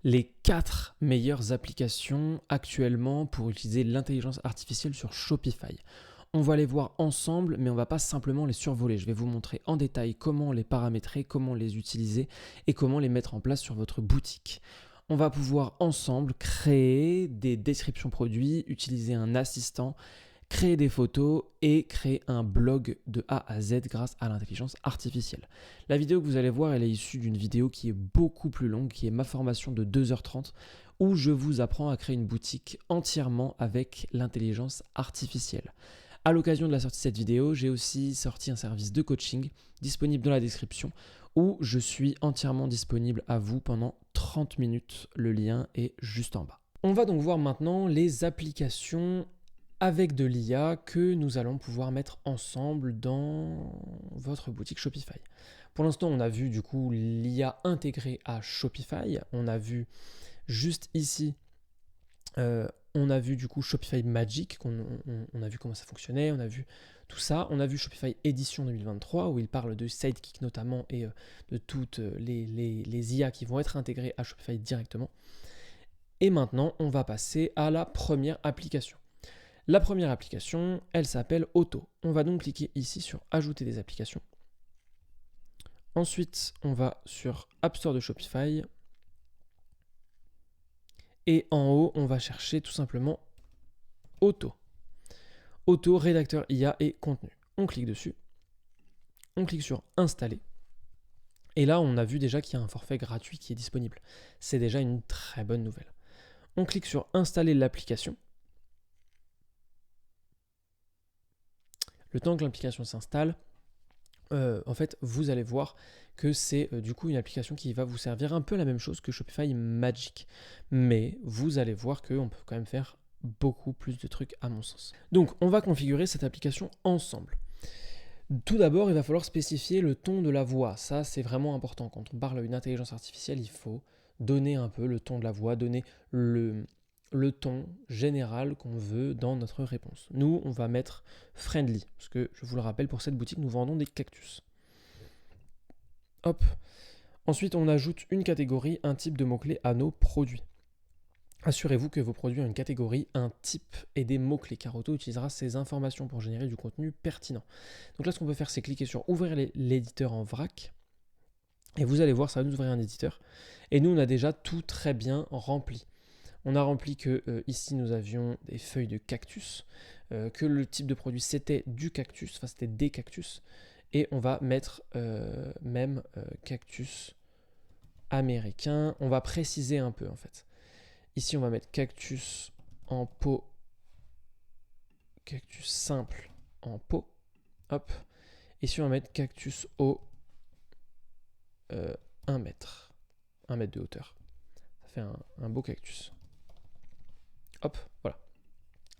les 4 meilleures applications actuellement pour utiliser l'intelligence artificielle sur Shopify. On va les voir ensemble, mais on ne va pas simplement les survoler. Je vais vous montrer en détail comment les paramétrer, comment les utiliser et comment les mettre en place sur votre boutique. On va pouvoir ensemble créer des descriptions produits, utiliser un assistant, créer des photos et créer un blog de A à Z grâce à l'intelligence artificielle. La vidéo que vous allez voir, elle est issue d'une vidéo qui est beaucoup plus longue, qui est ma formation de 2h30, où je vous apprends à créer une boutique entièrement avec l'intelligence artificielle. À l'occasion de la sortie de cette vidéo, j'ai aussi sorti un service de coaching disponible dans la description où je suis entièrement disponible à vous pendant 30 minutes. Le lien est juste en bas. On va donc voir maintenant les applications avec de l'IA que nous allons pouvoir mettre ensemble dans votre boutique Shopify. Pour l'instant, on a vu du coup l'IA intégrée à Shopify. On a vu juste ici, on a vu du coup Shopify Magic, on a vu comment ça fonctionnait, on a vu tout ça. On a vu Shopify Edition 2023 où il parle de Sidekick notamment et de toutes les IA qui vont être intégrées à Shopify directement. Et maintenant, on va passer à la première application. La première application, elle s'appelle Auto. On va donc cliquer ici sur Ajouter des applications. Ensuite, on va sur App Store de Shopify. Et en haut, on va chercher tout simplement Auto. Auto, rédacteur IA et contenu. On clique dessus. On clique sur Installer. Et là, on a vu déjà qu'il y a un forfait gratuit qui est disponible. C'est déjà une très bonne nouvelle. On clique sur Installer l'application. Le temps que l'application s'installe, en fait, vous allez voir que c'est du coup une application qui va vous servir un peu la même chose que Shopify Magic. Mais vous allez voir qu'on peut quand même faire beaucoup plus de trucs à mon sens. Donc, on va configurer cette application ensemble. Tout d'abord, il va falloir spécifier le ton de la voix. Ça, c'est vraiment important. Quand on parle d'une intelligence artificielle, il faut donner un peu le ton de la voix, donner le ton général qu'on veut dans notre réponse. Nous, on va mettre friendly, parce que je vous le rappelle, pour cette boutique, nous vendons des cactus. Hop. Ensuite, on ajoute une catégorie, un type de mots-clés à nos produits. Assurez-vous que vos produits ont une catégorie, un type et des mots-clés, car Auto utilisera ces informations pour générer du contenu pertinent. Donc là, ce qu'on peut faire, c'est cliquer sur Ouvrir l'éditeur en vrac. Et vous allez voir, ça va nous ouvrir un éditeur. Et nous, on a déjà tout très bien rempli. On a rempli que ici, nous avions des feuilles de cactus, que le type de produit, c'était du cactus, enfin, c'était des cactus. Et on va mettre même cactus américain. On va préciser un peu, en fait. Ici, on va mettre cactus en pot, cactus simple en pot. Hop. Ici, on va mettre cactus haut 1 mètre. 1 mètre de hauteur. Ça fait un beau cactus. Hop, voilà.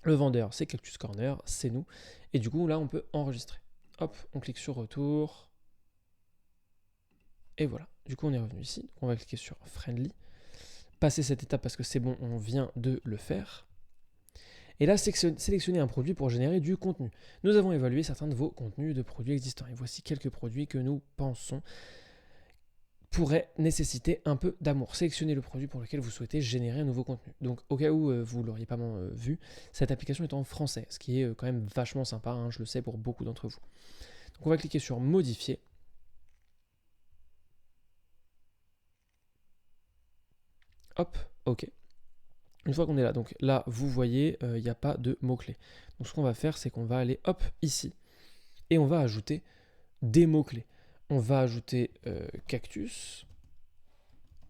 Le vendeur, c'est Cactus Corner, c'est nous. Et du coup, là, on peut enregistrer. Hop, on clique sur Retour. Et voilà. Du coup, on est revenu ici. Donc, on va cliquer sur Friendly. Passer cette étape parce que c'est bon, on vient de le faire. Et là, sélectionnez un produit pour générer du contenu. Nous avons évalué certains de vos contenus de produits existants. Et voici quelques produits que nous pensons pourraient nécessiter un peu d'amour. Sélectionnez le produit pour lequel vous souhaitez générer un nouveau contenu. Donc, au cas où vous ne l'auriez pas vu, cette application est en français, ce qui est quand même vachement sympa, hein, je le sais pour beaucoup d'entre vous. Donc, on va cliquer sur Modifier. Hop, OK. Une fois qu'on est là, donc là, vous voyez, il n'y a pas de mots-clés. Donc, ce qu'on va faire, c'est qu'on va aller, hop, ici, et on va ajouter des mots-clés. On va ajouter cactus,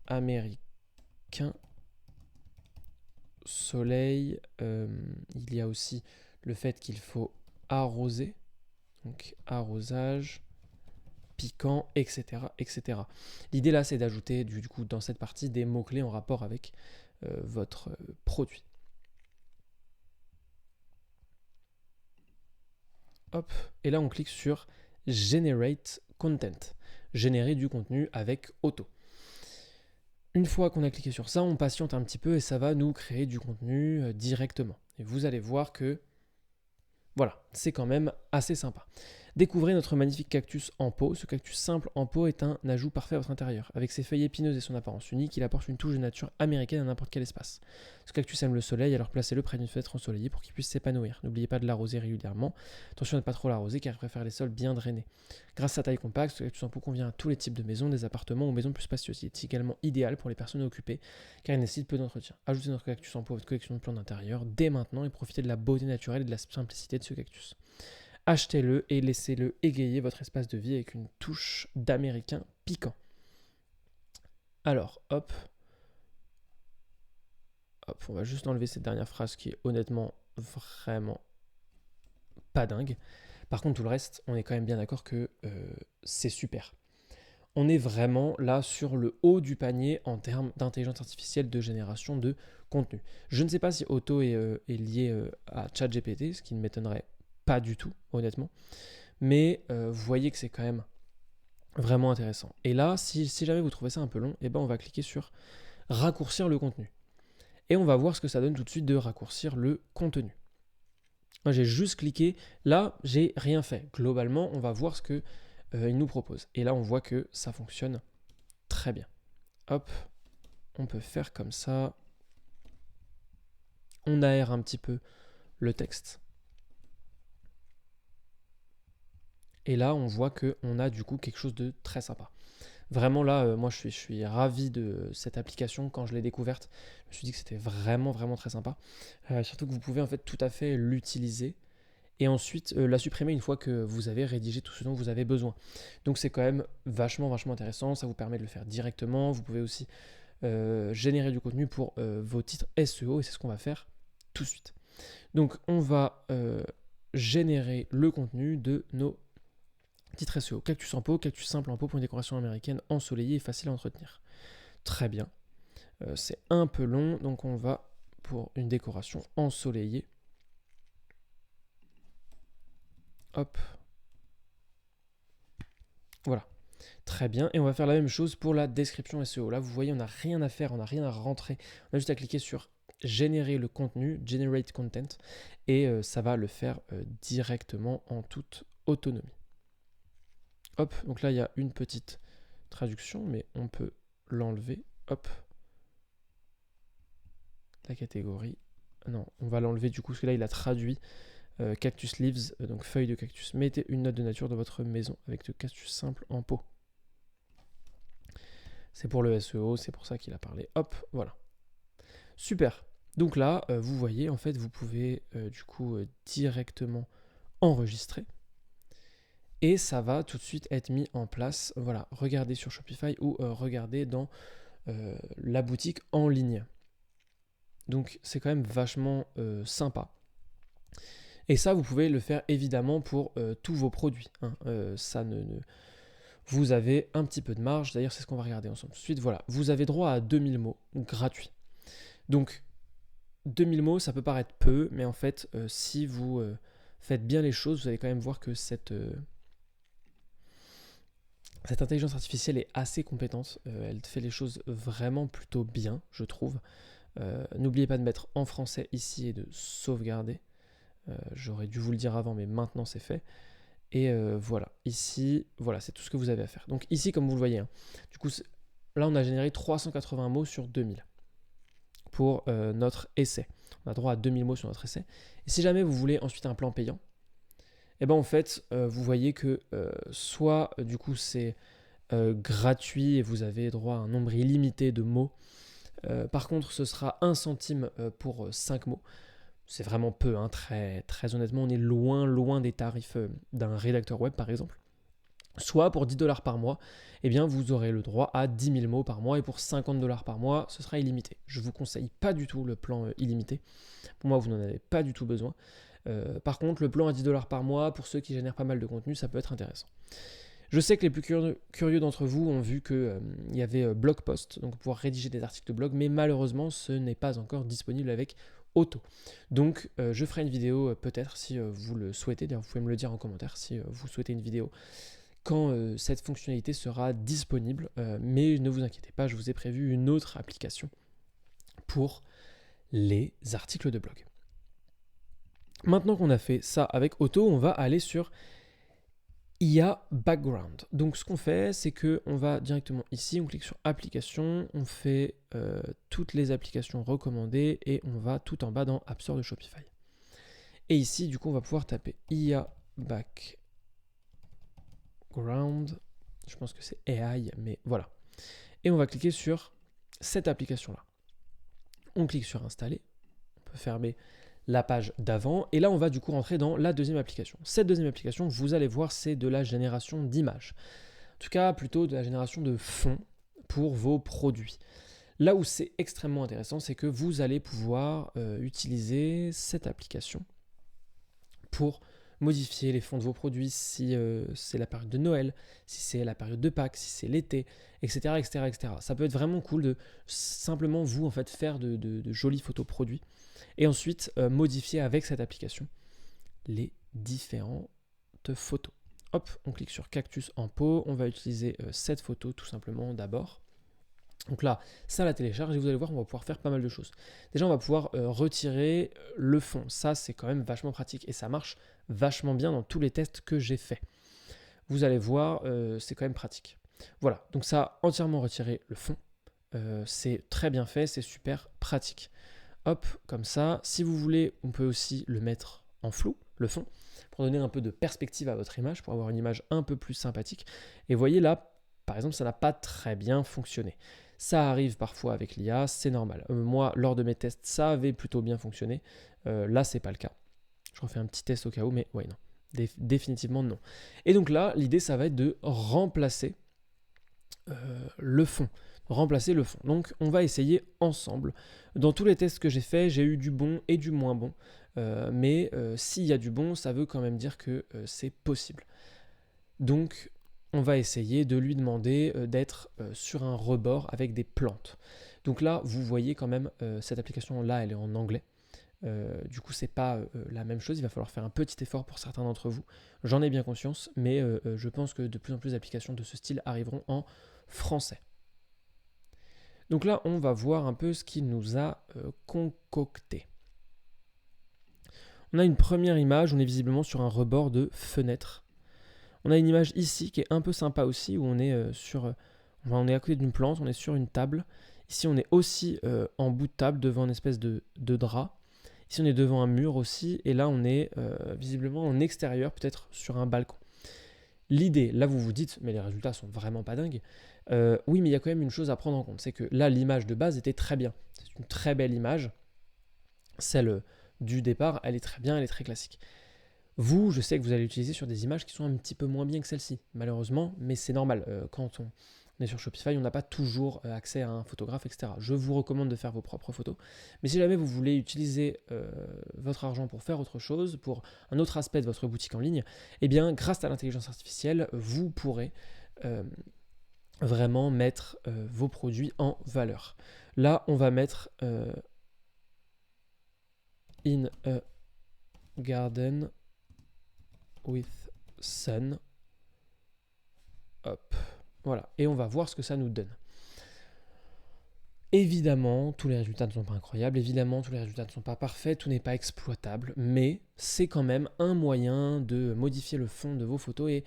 américain, soleil. Il y a aussi le fait qu'il faut arroser, donc arrosage, piquant, etc. etc. L'idée là, c'est d'ajouter du coup dans cette partie des mots-clés en rapport avec votre produit. Hop, et là on clique sur Generate Content, générer du contenu avec Auto. Une fois qu'on a cliqué sur ça, on patiente un petit peu et ça va nous créer du contenu directement. Et vous allez voir que, voilà, c'est quand même assez sympa. Découvrez notre magnifique cactus en pot. Ce cactus simple en pot est un ajout parfait à votre intérieur. Avec ses feuilles épineuses et son apparence unique, il apporte une touche de nature américaine à n'importe quel espace. Ce cactus aime le soleil, alors placez-le près d'une fenêtre ensoleillée pour qu'il puisse s'épanouir. N'oubliez pas de l'arroser régulièrement. Attention à ne pas trop l'arroser car il préfère les sols bien drainés. Grâce à sa taille compacte, ce cactus en pot convient à tous les types de maisons, des appartements ou maisons plus spacieuses. Il est également idéal pour les personnes occupées car il nécessite peu d'entretien. Ajoutez notre cactus en pot à votre collection de plantes d'intérieur dès maintenant et profitez de la beauté naturelle et de la simplicité de ce cactus. Achetez-le et laissez-le égayer votre espace de vie avec une touche d'américain piquant. Alors, hop, on va juste enlever cette dernière phrase qui est honnêtement vraiment pas dingue. Par contre, tout le reste, on est quand même bien d'accord que c'est super. On est vraiment là sur le haut du panier en termes d'intelligence artificielle de génération de contenu. Je ne sais pas si Auto est lié à ChatGPT, ce qui ne m'étonnerait pas du tout, honnêtement. Mais vous voyez que c'est quand même vraiment intéressant. Et là, si jamais vous trouvez ça un peu long, eh ben on va cliquer sur raccourcir le contenu. Et on va voir ce que ça donne tout de suite de raccourcir le contenu. Moi, j'ai juste cliqué. Là, j'ai rien fait. Globalement, on va voir ce que il nous propose. Et là, on voit que ça fonctionne très bien. Hop, on peut faire comme ça. On aère un petit peu le texte. Et là, on voit qu'on a du coup quelque chose de très sympa. Vraiment là, moi je suis ravi de cette application quand je l'ai découverte. Je me suis dit que c'était vraiment vraiment très sympa. Surtout que vous pouvez en fait tout à fait l'utiliser et ensuite la supprimer une fois que vous avez rédigé tout ce dont vous avez besoin. Donc c'est quand même vachement vachement intéressant. Ça vous permet de le faire directement. Vous pouvez aussi générer du contenu pour vos titres SEO et c'est ce qu'on va faire tout de suite. Donc on va générer le contenu de nos titre SEO, cactus en pot, cactus simple en pot pour une décoration américaine ensoleillée et facile à entretenir. Très bien. C'est un peu long, donc on va pour une décoration ensoleillée. Hop. Voilà. Très bien. Et on va faire la même chose pour la description SEO. Là, vous voyez, on n'a rien à faire, on n'a rien à rentrer. On a juste à cliquer sur générer le contenu, generate content, et ça va le faire directement en toute autonomie. Hop, donc là il y a une petite traduction, mais on peut l'enlever. Hop. La catégorie. Non, on va l'enlever du coup, parce que là il a traduit cactus leaves, donc feuilles de cactus. Mettez une note de nature dans votre maison avec de cactus simple en pot. C'est pour le SEO, c'est pour ça qu'il a parlé. Hop, voilà. Super. Donc là, vous voyez, en fait, vous pouvez du coup directement enregistrer. Et ça va tout de suite être mis en place. Voilà, regardez sur Shopify ou regardez dans la boutique en ligne. Donc c'est quand même vachement sympa. Et ça, vous pouvez le faire évidemment pour tous vos produits. Hein. Vous avez un petit peu de marge. D'ailleurs, c'est ce qu'on va regarder ensemble tout de suite. Voilà, vous avez droit à 2000 mots gratuits. Donc 2000 mots, ça peut paraître peu, mais en fait, si vous faites bien les choses, vous allez quand même voir que cette intelligence artificielle est assez compétente. Elle fait les choses vraiment plutôt bien, je trouve. N'oubliez pas de mettre en français ici et de sauvegarder. J'aurais dû vous le dire avant, mais maintenant c'est fait. Et voilà, ici, voilà, c'est tout ce que vous avez à faire. Donc ici, comme vous le voyez, hein, du coup, là on a généré 380 mots sur 2000 pour notre essai. On a droit à 2000 mots sur notre essai. Et si jamais vous voulez ensuite un plan payant, et ben en fait, vous voyez que soit du coup c'est gratuit et vous avez droit à un nombre illimité de mots. Par contre, ce sera 1 centime pour 5 mots. C'est vraiment peu, hein, très, très honnêtement, on est loin des tarifs d'un rédacteur web par exemple. Soit pour 10$ par mois, eh bien vous aurez le droit à 10 000 mots par mois et pour 50$ par mois, ce sera illimité. Je ne vous conseille pas du tout le plan illimité. Pour moi, vous n'en avez pas du tout besoin. Par contre, le plan à 10$ par mois, pour ceux qui génèrent pas mal de contenu, ça peut être intéressant. Je sais que les plus curieux d'entre vous ont vu qu'il y avait blog post, donc pouvoir rédiger des articles de blog, mais malheureusement, ce n'est pas encore disponible avec Auto. Donc, je ferai une vidéo peut-être si vous le souhaitez. D'ailleurs, vous pouvez me le dire en commentaire si vous souhaitez une vidéo quand cette fonctionnalité sera disponible. Mais ne vous inquiétez pas, je vous ai prévu une autre application pour les articles de blog. Maintenant qu'on a fait ça avec Auto, on va aller sur IA Background. Donc ce qu'on fait, c'est qu'on va directement ici, on clique sur Applications, on fait toutes les applications recommandées et on va tout en bas dans App Store de Shopify. Et ici, du coup, on va pouvoir taper IA Background. Je pense que c'est AI, mais voilà. Et on va cliquer sur cette application-là. On clique sur Installer. On peut fermer la page d'avant. Et là, on va du coup rentrer dans la deuxième application. Cette deuxième application, vous allez voir, c'est de la génération d'images. En tout cas, plutôt de la génération de fonds pour vos produits. Là où c'est extrêmement intéressant, c'est que vous allez pouvoir utiliser cette application pour modifier les fonds de vos produits si c'est la période de Noël, si c'est la période de Pâques, si c'est l'été, etc., etc., etc. Ça peut être vraiment cool de simplement vous en fait faire de jolies photos produits et ensuite modifier avec cette application les différentes photos. Hop, on clique sur Cactus en pot, on va utiliser cette photo tout simplement d'abord. Donc là, ça la télécharge et vous allez voir, on va pouvoir faire pas mal de choses. Déjà, on va pouvoir retirer le fond. Ça, c'est quand même vachement pratique et ça marche vachement bien dans tous les tests que j'ai faits. Vous allez voir, c'est quand même pratique. Voilà, donc ça, entièrement retiré le fond. C'est très bien fait, c'est super pratique. Hop, comme ça. Si vous voulez, on peut aussi le mettre en flou, le fond, pour donner un peu de perspective à votre image, pour avoir une image un peu plus sympathique. Et vous voyez là, par exemple, ça n'a pas très bien fonctionné. Ça arrive parfois avec l'IA, c'est normal. Moi, lors de mes tests, ça avait plutôt bien fonctionné. Là, c'est pas le cas. Je refais un petit test au cas où, mais ouais, non. Définitivement non. Et donc là, l'idée, ça va être de remplacer le fond. Remplacer le fond. Donc, on va essayer ensemble. Dans tous les tests que j'ai faits, j'ai eu du bon et du moins bon. Mais s'il y a du bon, ça veut quand même dire que c'est possible. Donc, on va essayer de lui demander d'être sur un rebord avec des plantes. Donc là, vous voyez quand même, cette application-là, elle est en anglais. Du coup, c'est pas la même chose. Il va falloir faire un petit effort pour certains d'entre vous. J'en ai bien conscience, mais je pense que de plus en plus d'applications de ce style arriveront en français. Donc là, on va voir un peu ce qu'il nous a concocté. On a une première image, on est visiblement sur un rebord de fenêtre. On a une image ici qui est un peu sympa aussi, où on est on est à côté d'une plante, on est sur une table. Ici, on est aussi en bout de table, devant une espèce de drap. Ici, on est devant un mur aussi, et là, on est visiblement en extérieur, peut-être sur un balcon. L'idée, là, vous vous dites, mais les résultats sont vraiment pas dingues. Oui, mais il y a quand même une chose à prendre en compte, c'est que là, l'image de base était très bien. C'est une très belle image. Celle du départ, elle est très bien, elle est très classique. Vous, je sais que vous allez l'utiliser sur des images qui sont un petit peu moins bien que celle-ci, malheureusement, mais c'est normal. Quand on est sur Shopify, on n'a pas toujours accès à un photographe, etc. Je vous recommande de faire vos propres photos. Mais si jamais vous voulez utiliser votre argent pour faire autre chose, pour un autre aspect de votre boutique en ligne, eh bien, grâce à l'intelligence artificielle, vous pourrez vraiment mettre vos produits en valeur. Là, on va mettre in a garden with sun. Hop. Voilà. Et on va voir ce que ça nous donne. Évidemment, tous les résultats ne sont pas incroyables. Évidemment, tous les résultats ne sont pas parfaits. Tout n'est pas exploitable. Mais c'est quand même un moyen de modifier le fond de vos photos. Et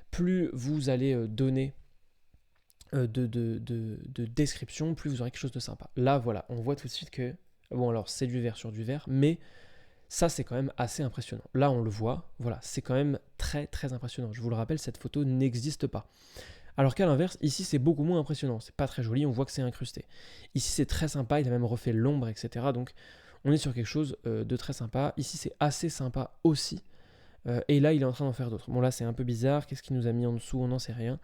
plus vous allez donner de description, plus vous aurez quelque chose de sympa. Là, voilà. On voit tout de suite que, bon, alors, c'est du vert sur du vert. Mais ça, c'est quand même assez impressionnant. Là, on le voit, voilà, c'est quand même très, très impressionnant. Je vous le rappelle, cette photo n'existe pas. Alors qu'à l'inverse, ici, c'est beaucoup moins impressionnant. C'est pas très joli, on voit que c'est incrusté. Ici, c'est très sympa, il a même refait l'ombre, etc. Donc, on est sur quelque chose de très sympa. Ici, c'est assez sympa aussi. Et là, il est en train d'en faire d'autres. Bon, là, c'est un peu bizarre. Qu'est-ce qu'il nous a mis en dessous? On n'en sait rien.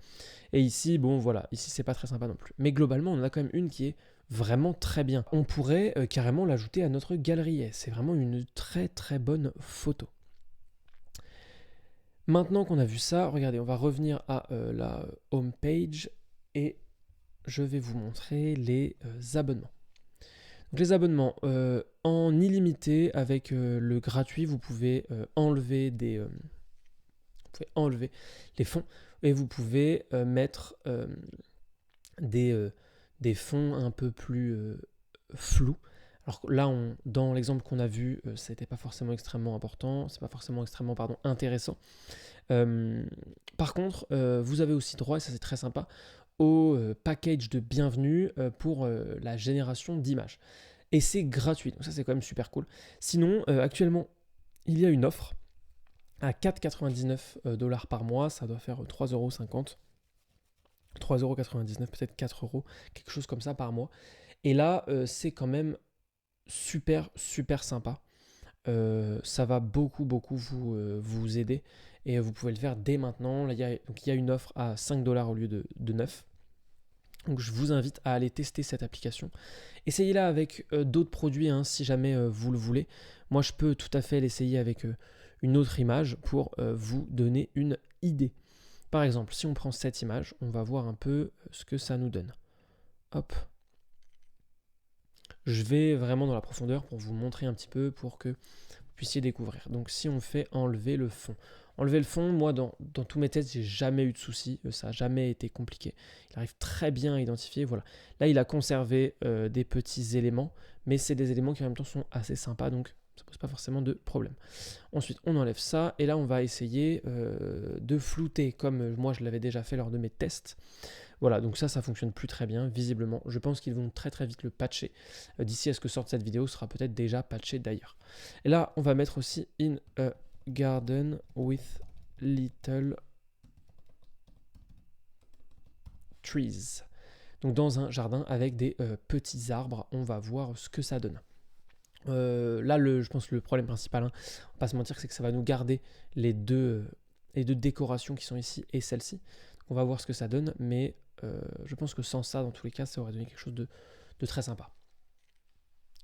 Et ici, bon, voilà. Ici, c'est pas très sympa non plus. Mais globalement, on en a quand même une qui est vraiment très bien. On pourrait carrément l'ajouter à notre galerie. C'est vraiment une très très bonne photo. Maintenant qu'on a vu ça, regardez, on va revenir à la home page et je vais vous montrer les abonnements. Donc les abonnements en illimité avec le gratuit, vous pouvez enlever les fonds et vous pouvez mettre des fonds un peu plus flous. Alors là, dans l'exemple qu'on a vu, ça n'était pas forcément extrêmement important, c'est pas forcément extrêmement intéressant. Par contre, vous avez aussi droit, et ça c'est très sympa, au package de bienvenue pour la génération d'images. Et c'est gratuit, donc ça c'est quand même super cool. Sinon, actuellement, il y a une offre à 4,99 $ par mois, ça doit faire 3,50 €, 3,99 €, peut-être 4 €, quelque chose comme ça par mois. Et là, c'est quand même super, super sympa. Ça va beaucoup, beaucoup vous aider et vous pouvez le faire dès maintenant. Là, il y a une offre à 5 $ au lieu de 9. Donc je vous invite à aller tester cette application. Essayez-la avec d'autres produits hein, si jamais vous le voulez. Moi, je peux tout à fait l'essayer avec une autre image pour vous donner une idée. Par exemple, si on prend cette image, on va voir un peu ce que ça nous donne. Hop. Je vais vraiment dans la profondeur pour vous montrer un petit peu, pour que vous puissiez découvrir. Donc si on fait enlever le fond. Enlever le fond, moi dans tous mes tests, j'ai jamais eu de soucis, ça n'a jamais été compliqué. Il arrive très bien à identifier, voilà. Là, il a conservé des petits éléments, mais c'est des éléments qui en même temps sont assez sympas, donc ça pose pas forcément de problème. Ensuite, on enlève ça, et là, on va essayer de flouter, comme moi je l'avais déjà fait lors de mes tests. Voilà, donc ça fonctionne plus très bien, visiblement. Je pense qu'ils vont très très vite le patcher. D'ici à ce que sorte cette vidéo, sera peut-être déjà patché d'ailleurs. Et là, on va mettre aussi in a garden with little trees. Donc dans un jardin avec des petits arbres, on va voir ce que ça donne. Là, je pense que le problème principal, hein, on va pas se mentir, c'est que ça va nous garder les deux décorations qui sont ici et celle-ci. On va voir ce que ça donne, mais je pense que sans ça, dans tous les cas, ça aurait donné quelque chose de très sympa.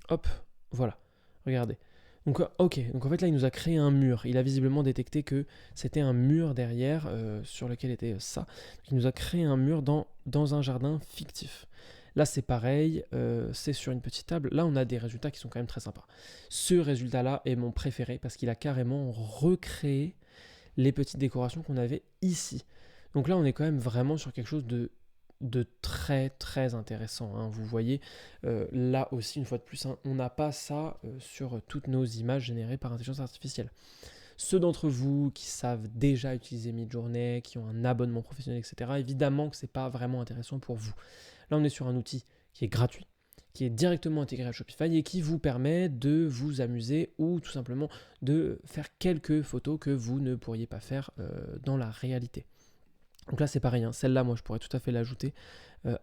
Hop, voilà, regardez. Donc ok, donc en fait là il nous a créé un mur. Il a visiblement détecté que c'était un mur derrière sur lequel était ça. Donc, il nous a créé un mur dans un jardin fictif. Là c'est pareil, c'est sur une petite table. Là on a des résultats qui sont quand même très sympas. Ce résultat là est mon préféré parce qu'il a carrément recréé les petites décorations qu'on avait ici. Donc là on est quand même vraiment sur quelque chose de très très intéressant. Hein. Vous voyez, là aussi, une fois de plus, hein, on n'a pas ça sur toutes nos images générées par intelligence artificielle. Ceux d'entre vous qui savent déjà utiliser Midjourney, qui ont un abonnement professionnel, etc., évidemment que ce n'est pas vraiment intéressant pour vous. Là, on est sur un outil qui est gratuit, qui est directement intégré à Shopify et qui vous permet de vous amuser ou tout simplement de faire quelques photos que vous ne pourriez pas faire dans la réalité. Donc là c'est pareil, hein. Celle-là moi je pourrais tout à fait l'ajouter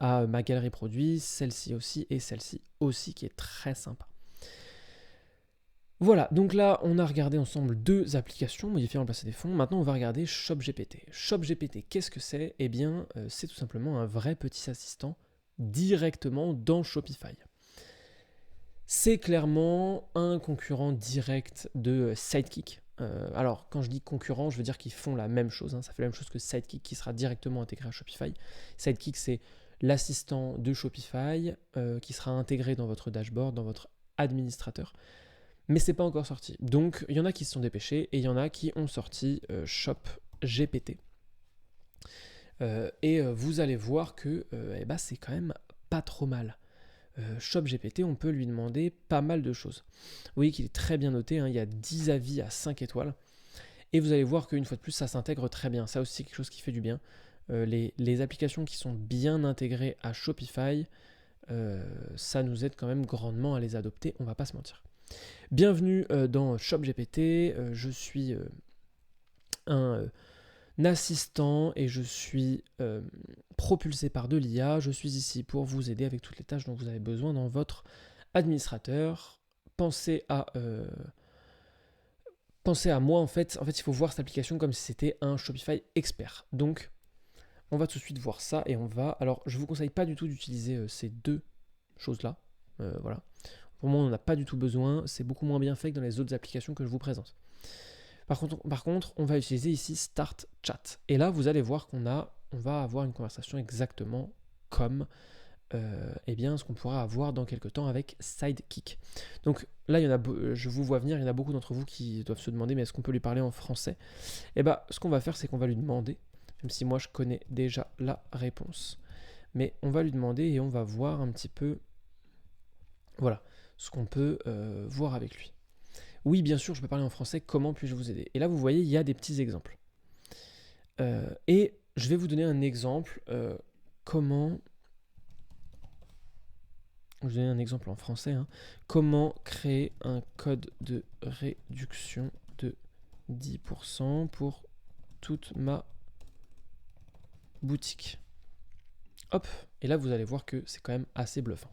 à ma galerie produits, celle-ci aussi et celle-ci aussi qui est très sympa. Voilà, donc là on a regardé ensemble deux applications, modifier, remplacer des fonds. Maintenant on va regarder ShopGPT. ShopGPT, qu'est-ce que c'est ? Eh bien c'est tout simplement un vrai petit assistant directement dans Shopify. C'est clairement un concurrent direct de Sidekick. Alors, quand je dis concurrent, je veux dire qu'ils font la même chose. Hein. Ça fait la même chose que Sidekick qui sera directement intégré à Shopify. Sidekick, c'est l'assistant de Shopify qui sera intégré dans votre dashboard, dans votre administrateur. Mais c'est pas encore sorti. Donc, il y en a qui se sont dépêchés et il y en a qui ont sorti ShopGPT. Et vous allez voir que c'est quand même pas trop mal. ShopGPT, on peut lui demander pas mal de choses. Vous voyez qu'il est très bien noté, hein, il y a 10 avis à 5 étoiles. Et vous allez voir qu'une fois de plus, ça s'intègre très bien. Ça aussi, c'est quelque chose qui fait du bien. Les applications qui sont bien intégrées à Shopify, ça nous aide quand même grandement à les adopter, on va pas se mentir. Bienvenue dans ShopGPT, je suis un assistant et je suis propulsé par de l'IA. Je suis ici pour vous aider avec toutes les tâches dont vous avez besoin dans votre administrateur. Pensez à moi en fait, il faut voir cette application comme si c'était un Shopify expert. Donc on va tout de suite voir ça et on va... Alors je vous conseille pas du tout d'utiliser ces deux choses-là. Voilà. Pour moi on n'en a pas du tout besoin. C'est beaucoup moins bien fait que dans les autres applications que je vous présente. Par contre, on va utiliser ici Start Chat. Et là, vous allez voir qu'on va avoir une conversation exactement comme ce qu'on pourra avoir dans quelques temps avec Sidekick. Donc là, je vous vois venir, il y en a beaucoup d'entre vous qui doivent se demander, mais est-ce qu'on peut lui parler en français ? Ce qu'on va faire, c'est qu'on va lui demander, même si moi je connais déjà la réponse, mais on va lui demander et on va voir un petit peu, voilà, ce qu'on peut voir avec lui. Oui, bien sûr, je peux parler en français, comment puis-je vous aider? Et là, vous voyez, il y a des petits exemples. Et je vais vous donner un exemple, comment... Je vais donner un exemple en français. Comment créer un code de réduction de 10% pour toute ma boutique. Hop, et là vous allez voir que c'est quand même assez bluffant.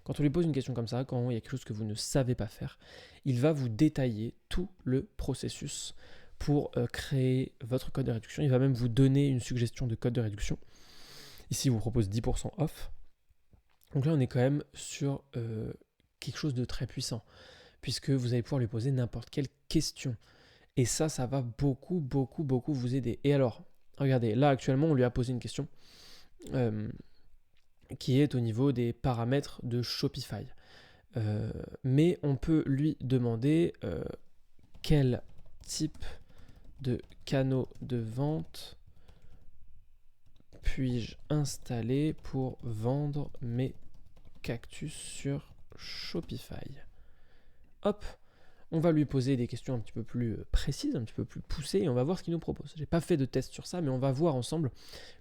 Quand on lui pose une question comme ça, quand il y a quelque chose que vous ne savez pas faire, il va vous détailler tout le processus pour créer votre code de réduction. Il va même vous donner une suggestion de code de réduction. Ici, il vous propose 10% off. Donc là, on est quand même sur quelque chose de très puissant, puisque vous allez pouvoir lui poser n'importe quelle question. Et ça va beaucoup, beaucoup, beaucoup vous aider. Et alors, regardez, là actuellement, on lui a posé une question qui est au niveau des paramètres de Shopify. Mais on peut lui demander quel type de canaux de vente puis-je installer pour vendre mes cactus sur Shopify. Hop, on va lui poser des questions un petit peu plus précises, un petit peu plus poussées, et on va voir ce qu'il nous propose. J'ai pas fait de test sur ça, mais on va voir ensemble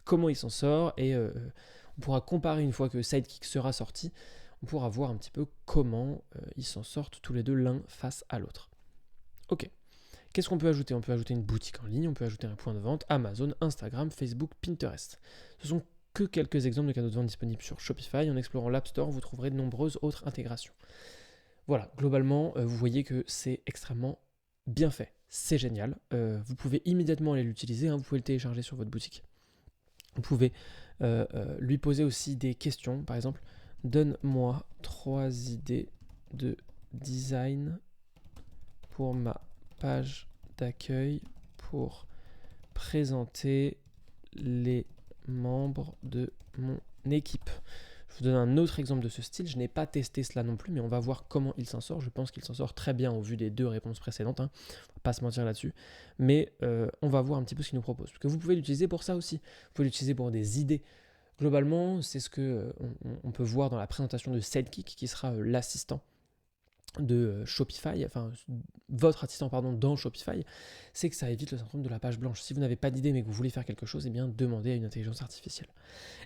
comment il s'en sort, et on pourra comparer une fois que Sidekick sera sorti, on pourra voir un petit peu comment ils s'en sortent tous les deux l'un face à l'autre. Ok. Qu'est-ce qu'on peut ajouter? On peut ajouter une boutique en ligne, on peut ajouter un point de vente, Amazon, Instagram, Facebook, Pinterest. Ce sont que quelques exemples de canaux de vente disponibles sur Shopify. En explorant l'App Store, vous trouverez de nombreuses autres intégrations. Voilà, globalement, vous voyez que c'est extrêmement bien fait. C'est génial. Vous pouvez immédiatement aller l'utiliser, vous pouvez le télécharger sur votre boutique. Vous pouvez lui poser aussi des questions. Par exemple, donne-moi 3 idées de design pour ma page d'accueil pour présenter les membres de mon équipe. Je vous donne un autre exemple de ce style. Je n'ai pas testé cela non plus, mais on va voir comment il s'en sort. Je pense qu'il s'en sort très bien au vu des 2 réponses précédentes. On ne va pas se mentir là-dessus. Mais on va voir un petit peu ce qu'il nous propose. Parce que vous pouvez l'utiliser pour ça aussi. Vous pouvez l'utiliser pour des idées. Globalement, c'est ce qu'on peut voir dans la présentation de Sidekick, qui sera l'assistant de Shopify, enfin votre assistant dans Shopify, c'est que ça évite le syndrome de la page blanche. Si vous n'avez pas d'idée mais que vous voulez faire quelque chose, eh bien demandez à une intelligence artificielle.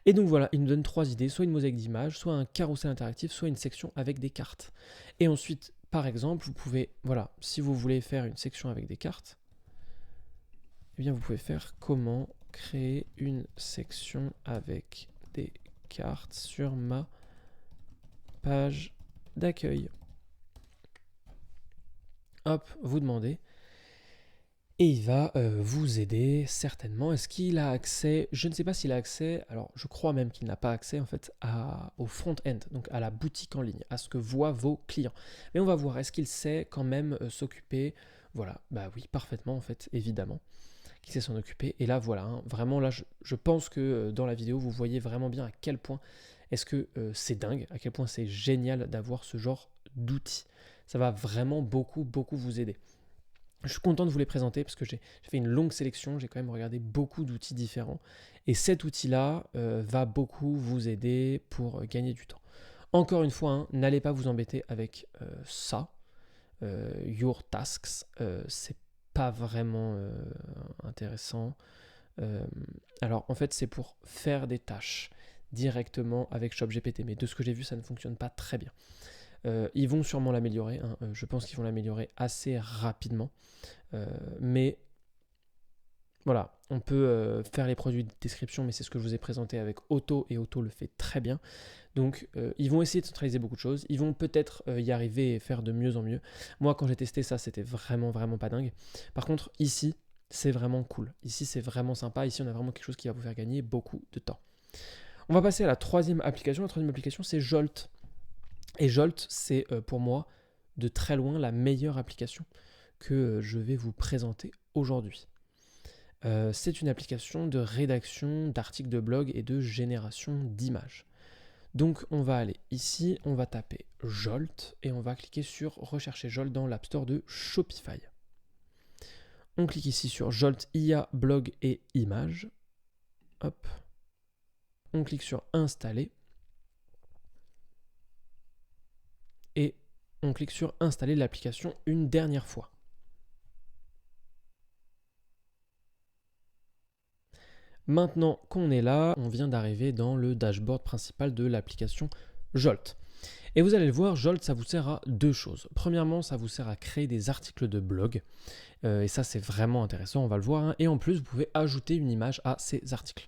Et donc voilà, il nous donne 3 idées, soit une mosaïque d'images, soit un carrousel interactif, soit une section avec des cartes. Et ensuite, par exemple, vous pouvez, voilà, si vous voulez faire une section avec des cartes, eh bien vous pouvez faire comment créer une section avec des cartes sur ma page d'accueil. Hop, vous demandez, et il va vous aider certainement. Est-ce qu'il a accès? Je ne sais pas s'il a accès, alors je crois même qu'il n'a pas accès en fait au front-end, donc à la boutique en ligne, à ce que voient vos clients. Mais on va voir, est-ce qu'il sait quand même s'occuper? Voilà, bah oui, parfaitement en fait, évidemment, qu'il sait s'en occuper. Et là voilà, vraiment là, je pense que dans la vidéo, vous voyez vraiment bien à quel point est-ce que c'est dingue, à quel point c'est génial d'avoir ce genre d'outils. Ça va vraiment beaucoup, beaucoup vous aider. Je suis content de vous les présenter parce que j'ai fait une longue sélection, j'ai quand même regardé beaucoup d'outils différents. Et cet outil-là va beaucoup vous aider pour gagner du temps. Encore une fois, n'allez pas vous embêter avec ça. Your Tasks, c'est pas vraiment intéressant. Alors en fait, c'est pour faire des tâches directement avec ShopGPT. Mais de ce que j'ai vu, ça ne fonctionne pas très bien. Ils vont sûrement l'améliorer, je pense qu'ils vont l'améliorer assez rapidement, mais voilà, on peut faire les produits de description, mais c'est ce que je vous ai présenté avec Auto, et Auto le fait très bien. Donc ils vont essayer de centraliser beaucoup de choses, ils vont peut-être y arriver et faire de mieux en mieux. Moi quand j'ai testé ça, c'était vraiment vraiment pas dingue. Par contre ici, c'est vraiment cool, ici c'est vraiment sympa, ici on a vraiment quelque chose qui va vous faire gagner beaucoup de temps. On va passer à la troisième application. La troisième application, c'est Jolt. Et Jolt, c'est pour moi de très loin la meilleure application que je vais vous présenter aujourd'hui. C'est une application de rédaction d'articles de blog et de génération d'images. Donc on va aller ici, on va taper Jolt et on va cliquer sur rechercher Jolt dans l'App Store de Shopify. On clique ici sur Jolt IA blog et images. Hop. On clique sur installer. Et on clique sur installer l'application une dernière fois. Maintenant qu'on est là, on vient d'arriver dans le dashboard principal de l'application Jolt. Et vous allez le voir, Jolt, ça vous sert à deux choses. Premièrement, ça vous sert à créer des articles de blog. Et ça, c'est vraiment intéressant, on va le voir. Hein. Et en plus, vous pouvez ajouter une image à ces articles.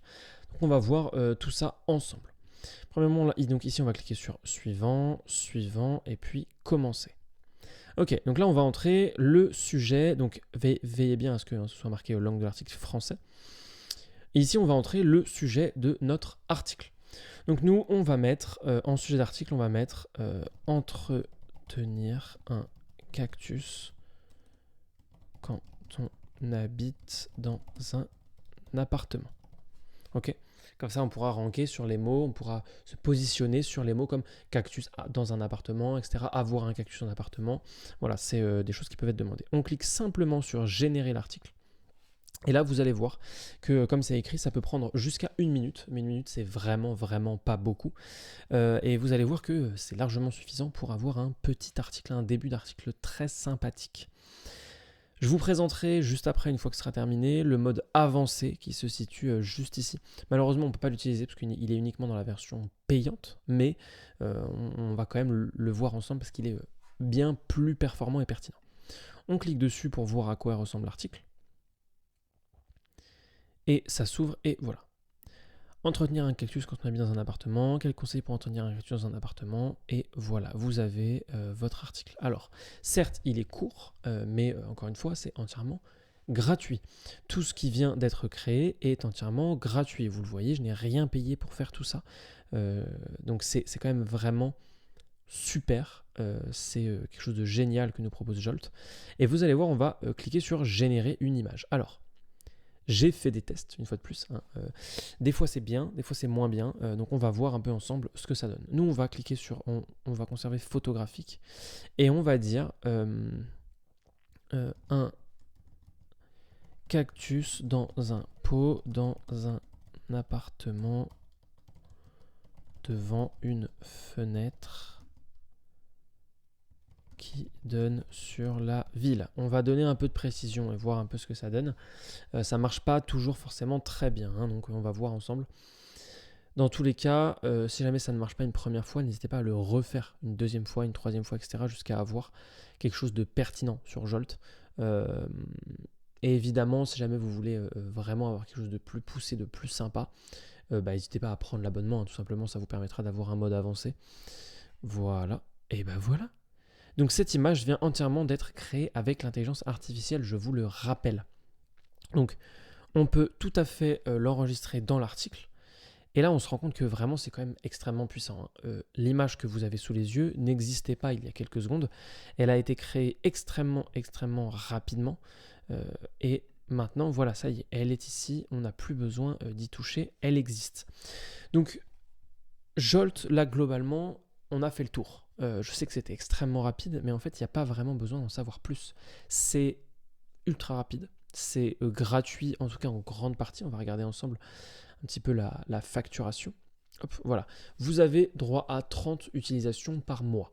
Donc, on va voir tout ça ensemble. Premièrement, là, donc ici, on va cliquer sur suivant, suivant, et puis commencer. Ok, donc là, on va entrer le sujet. Donc, veillez bien à ce que ce soit marqué langue de l'article français. Et ici, on va entrer le sujet de notre article. Donc nous, on va mettre, en sujet d'article, on va mettre entretenir un cactus quand on habite dans un appartement. Ok ? Comme ça, on pourra ranker sur les mots, on pourra se positionner sur les mots comme cactus dans un appartement, etc. Avoir un cactus en appartement. Voilà, c'est des choses qui peuvent être demandées. On clique simplement sur générer l'article. Et là, vous allez voir que comme c'est écrit, ça peut prendre jusqu'à 1 minute. Mais 1 minute, c'est vraiment pas beaucoup. Et vous allez voir que c'est largement suffisant pour avoir un petit article, un début d'article très sympathique. Je vous présenterai juste après, une fois que ce sera terminé, le mode avancé qui se situe juste ici. Malheureusement, on ne peut pas l'utiliser parce qu'il est uniquement dans la version payante, mais on va quand même le voir ensemble parce qu'il est bien plus performant et pertinent. On clique dessus pour voir à quoi ressemble l'article. Et ça s'ouvre et voilà. Entretenir un cactus quand on habite dans un appartement. Quel conseil pour entretenir un cactus dans un appartement? Et voilà, vous avez votre article. Alors, certes, il est court, mais encore une fois, c'est entièrement gratuit. Tout ce qui vient d'être créé est entièrement gratuit. Vous le voyez, je n'ai rien payé pour faire tout ça. Donc c'est quand même vraiment super. C'est quelque chose de génial que nous propose Jolt. Et vous allez voir, on va cliquer sur générer une image. Alors, j'ai fait des tests, une fois de plus. Hein. Des fois c'est bien, des fois c'est moins bien. Donc on va voir un peu ensemble ce que ça donne. Nous on va cliquer sur, on va conserver photographique. Et on va dire un cactus dans un pot, dans un appartement, devant une fenêtre qui donne sur la ville. On va donner un peu de précision et voir un peu ce que ça donne. Ça marche pas toujours forcément très bien, hein, donc on va voir ensemble. Dans tous les cas, si jamais ça ne marche pas une première fois, n'hésitez pas à le refaire une deuxième fois, une troisième fois, etc. jusqu'à avoir quelque chose de pertinent sur Jolt. Et évidemment, si jamais vous voulez vraiment avoir quelque chose de plus poussé, de plus sympa, n'hésitez pas à prendre l'abonnement, hein, tout simplement, ça vous permettra d'avoir un mode avancé. Voilà, et ben voilà. Donc cette image vient entièrement d'être créée avec l'intelligence artificielle, je vous le rappelle. Donc on peut tout à fait l'enregistrer dans l'article. Et là, on se rend compte que vraiment, c'est quand même extrêmement puissant. Hein. L'image que vous avez sous les yeux n'existait pas il y a quelques secondes. Elle a été créée extrêmement rapidement. Et maintenant, voilà, ça y est, elle est ici. On n'a plus besoin d'y toucher. Elle existe. Donc, Jolt, là, globalement, on a fait le tour. Je sais que c'était extrêmement rapide, mais en fait, il n'y a pas vraiment besoin d'en savoir plus. C'est ultra rapide. C'est gratuit, en tout cas en grande partie. On va regarder ensemble un petit peu la facturation. Hop, voilà. Vous avez droit à 30 utilisations par mois.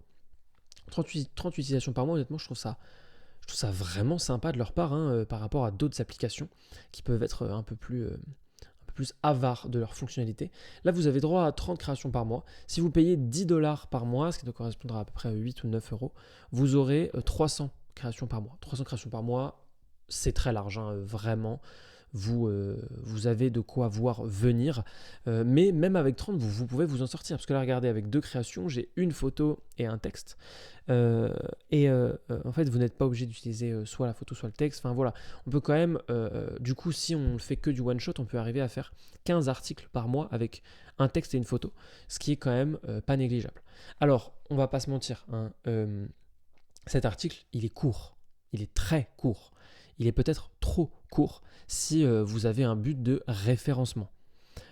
30 utilisations par mois, honnêtement, je trouve ça vraiment sympa de leur part, hein, par rapport à d'autres applications qui peuvent être un peu plus avares de leur fonctionnalité. Là, vous avez droit à 30 créations par mois. Si vous payez 10 $ par mois, ce qui doit correspondre à peu près à 8 ou 9 euros, vous aurez 300 créations par mois. 300 créations par mois, c'est très large, hein, vraiment. Vous avez de quoi voir venir, mais même avec 30, vous pouvez vous en sortir, parce que là, regardez, avec 2 créations, j'ai une photo et un texte, en fait, vous n'êtes pas obligé d'utiliser soit la photo, soit le texte, enfin voilà, on peut quand même, du coup, si on ne fait que du one-shot, on peut arriver à faire 15 articles par mois avec un texte et une photo, ce qui est quand même pas négligeable. Alors, on va pas se mentir, hein, cet article, il est court, il est très court. Il est peut-être trop court si vous avez un but de référencement.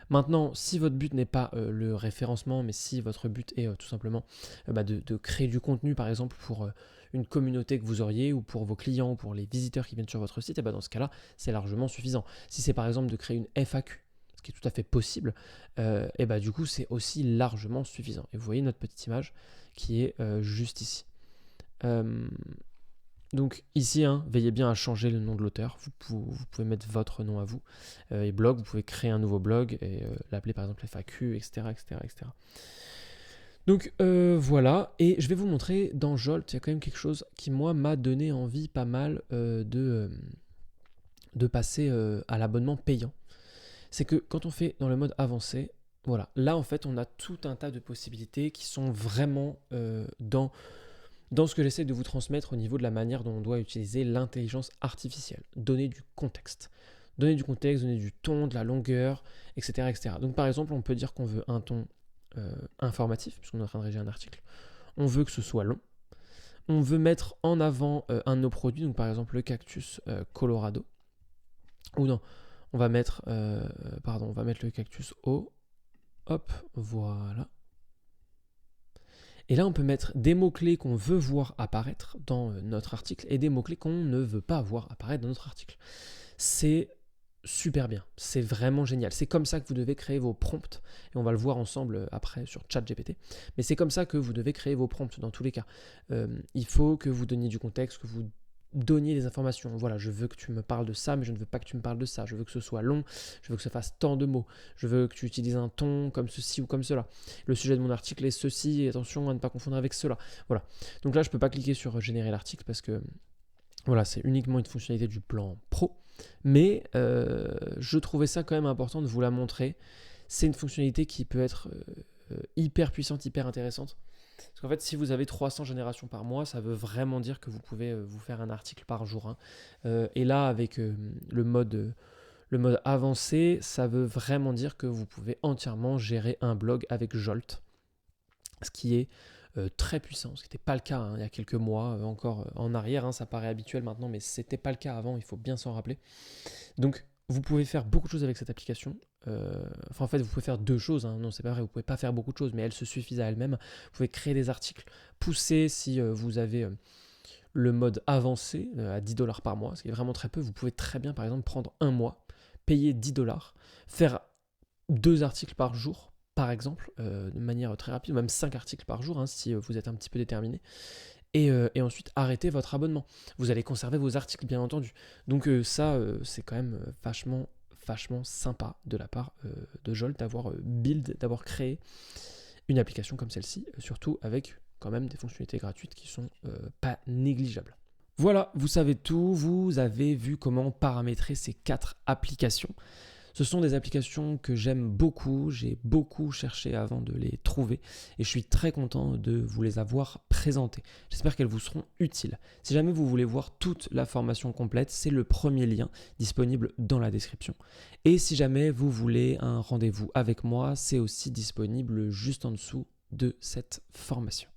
Maintenant, si votre but n'est pas le référencement, mais si votre but est tout simplement de créer du contenu, par exemple, pour une communauté que vous auriez, ou pour vos clients, ou pour les visiteurs qui viennent sur votre site, et dans ce cas-là, c'est largement suffisant. Si c'est par exemple de créer une FAQ, ce qui est tout à fait possible, du coup, c'est aussi largement suffisant. Et vous voyez notre petite image qui est juste ici. Donc ici, veillez bien à changer le nom de l'auteur. Vous pouvez mettre votre nom à vous. Et blog, vous pouvez créer un nouveau blog et l'appeler par exemple FAQ, etc. etc., etc. Donc voilà, et je vais vous montrer dans Jolt, il y a quand même quelque chose qui moi m'a donné envie pas mal de passer à l'abonnement payant. C'est que quand on fait dans le mode avancé, voilà, là en fait on a tout un tas de possibilités qui sont vraiment dans ce que j'essaie de vous transmettre au niveau de la manière dont on doit utiliser l'intelligence artificielle. Donner du contexte. Donner du contexte, donner du ton, de la longueur, etc. etc. Donc par exemple, on peut dire qu'on veut un ton informatif, puisqu'on est en train de rédiger un article. On veut que ce soit long. On veut mettre en avant un de nos produits, donc par exemple le cactus Colorado. Ou non, on va mettre le cactus haut. Hop, voilà. Et là, on peut mettre des mots-clés qu'on veut voir apparaître dans notre article et des mots-clés qu'on ne veut pas voir apparaître dans notre article. C'est super bien, c'est vraiment génial. C'est comme ça que vous devez créer vos prompts, et on va le voir ensemble après sur ChatGPT. Mais c'est comme ça que vous devez créer vos prompts dans tous les cas. Il faut que vous donniez du contexte, que vous donniez des informations. Voilà, je veux que tu me parles de ça, mais je ne veux pas que tu me parles de ça. Je veux que ce soit long, je veux que ça fasse tant de mots. Je veux que tu utilises un ton comme ceci ou comme cela. Le sujet de mon article est ceci, et attention à ne pas confondre avec cela. Voilà. Donc là, je ne peux pas cliquer sur générer l'article parce que voilà, c'est uniquement une fonctionnalité du plan pro. Mais je trouvais ça quand même important de vous la montrer. C'est une fonctionnalité qui peut être hyper puissante, hyper intéressante. Parce qu'en fait, si vous avez 300 générations par mois, ça veut vraiment dire que vous pouvez vous faire un article par jour. Et là, avec le mode avancé, ça veut vraiment dire que vous pouvez entièrement gérer un blog avec Jolt. Ce qui est très puissant, ce qui n'était pas le cas il y a quelques mois, encore en arrière. Ça paraît habituel maintenant, mais ce n'était pas le cas avant, il faut bien s'en rappeler. Donc, vous pouvez faire beaucoup de choses avec cette application. En fait, vous pouvez faire deux choses. Non, c'est pas vrai, vous pouvez pas faire beaucoup de choses, mais elles se suffisent à elles-mêmes. Vous pouvez créer des articles, pousser si vous avez le mode avancé à $10 par mois, ce qui est vraiment très peu. Vous pouvez très bien, par exemple, prendre un mois, payer $10, faire 2 articles par jour, par exemple, de manière très rapide, même 5 articles par jour, si vous êtes un petit peu déterminé. Et ensuite arrêter votre abonnement. Vous allez conserver vos articles, bien entendu. Donc ça, c'est quand même vachement sympa de la part de Jolt d'avoir créé une application comme celle-ci, surtout avec quand même des fonctionnalités gratuites qui sont pas négligeables. Voilà, vous savez tout, vous avez vu comment paramétrer ces 4 applications. Ce sont des applications que j'aime beaucoup, j'ai beaucoup cherché avant de les trouver et je suis très content de vous les avoir présentées. J'espère qu'elles vous seront utiles. Si jamais vous voulez voir toute la formation complète, c'est le premier lien disponible dans la description. Et si jamais vous voulez un rendez-vous avec moi, c'est aussi disponible juste en dessous de cette formation.